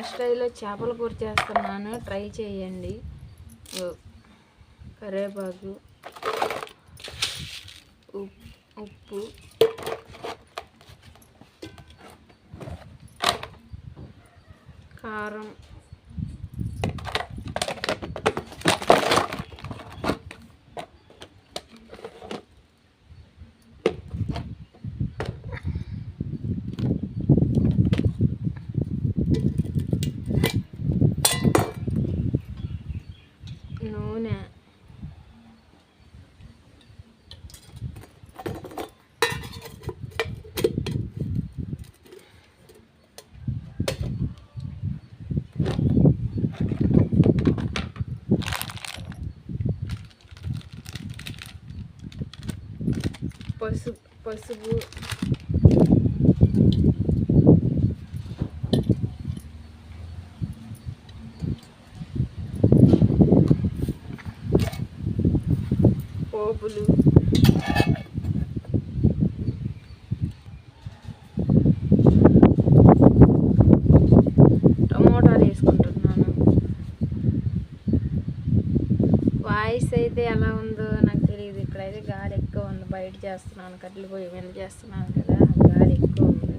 స్టైల్లో చేపల కూర చేస్తున్నాను, ట్రై చేయండి. కరివేపాకు, ఉప్పు, కారం, నూనె, పసుపు, పోపులు, టమోటాలు వేసుకుంటున్నాను. వాయిస్ అయితే ఎలా ఉందో నాకు తెలియదు. ఇక్కడైతే గాలి ఎక్కువ ఉంది. బయట చేస్తున్నాను, కట్టెల పొయ్యి మీద చేస్తున్నాను కదా, గాలి ఎక్కువ ఉంది.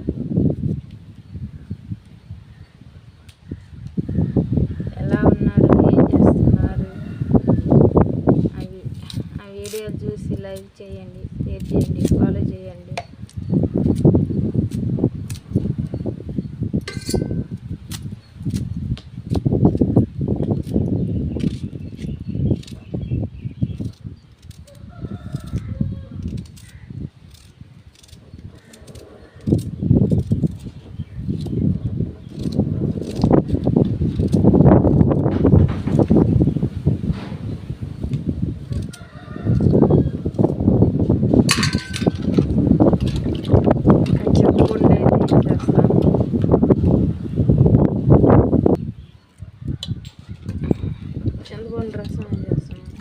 ఎలా ఉన్నారు, ఏం చేస్తున్నారు? ఆ వీడియో చూసి లైక్ చేయండి, షేర్ చేయండి, ఫాలో చేయండి. చింతపండు రసం చేస్తున్నాను.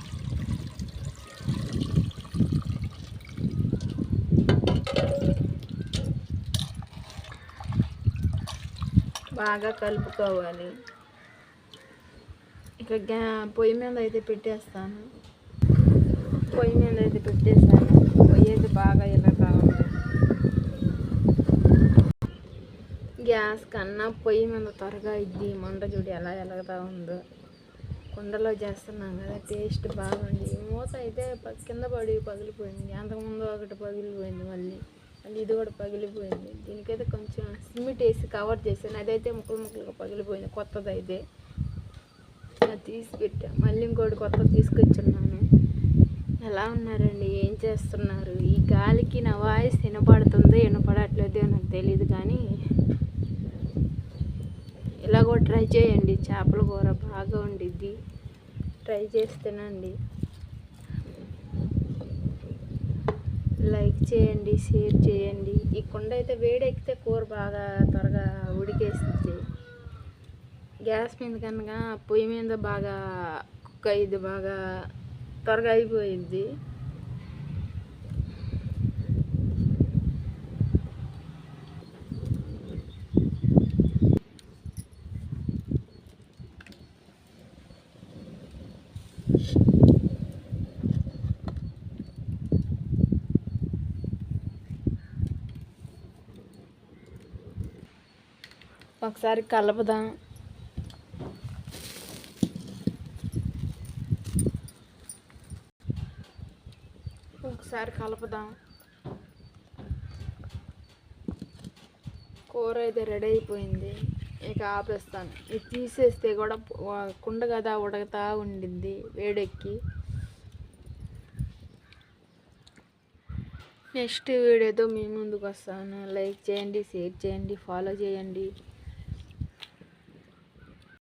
బాగా కలుపుకోవాలి. ఇక పొయ్యి మీద అయితే పెట్టేస్తాను. పొయ్యి అయితే బాగా ఎలగా ఉంది. గ్యాస్ కన్నా పొయ్యి మీద త్వరగా ఇద్ది. మంట చూడు ఎలా ఎలగతా ఉందో. కుండలో చేస్తున్నాం కదా, టేస్ట్ బాగుంది. మూత అయితే కింద పడి పగిలిపోయింది. అంతకుముందు ఒకటి పగిలిపోయింది, మళ్ళీ ఇది కూడా పగిలిపోయింది. దీనికైతే కొంచెం సిమెంట్ వేసి కవర్ చేశాను, అదైతే ముక్కలుగా పగిలిపోయింది. కొత్తది అయితే అది తీసి పెట్టా. మళ్ళీ ఇంకోటి కొత్తది తీసుకొచ్చున్నాను. ఎలా ఉన్నారండి, ఏం చేస్తున్నారు? ఈ గాలికి నా వాయిస్ వినపడుతుందో వినపడట్లేదో నాకు తెలియదు, కానీ ఇలా కూడా ట్రై చేయండి. చేపల కూర బాగా ఉండిద్ది, ట్రై చేసి తినండి. లైక్ చేయండి, షేర్ చేయండి. ఈ కుండ అయితే వేడెక్కితే కూర బాగా త్వరగా ఉడికేసింది. గ్యాస్ మీద కనుక పొయ్యి మీద బాగా కుక్ అయ్యిద్ది, బాగా త్వరగా అయిపోయిద్ది. ఒకసారి కలుపుదాం. కూర అయితే రెడీ అయిపోయింది. ఇక ఆపేస్తాను. ఇది తీసేస్తే కూడా కుండ కదా ఉడకతా ఉండిద్ది వేడెక్కి. నెక్స్ట్ వీడియోతో మీ ముందుకు వస్తాను. లైక్ చేయండి, షేర్ చేయండి, ఫాలో చేయండి.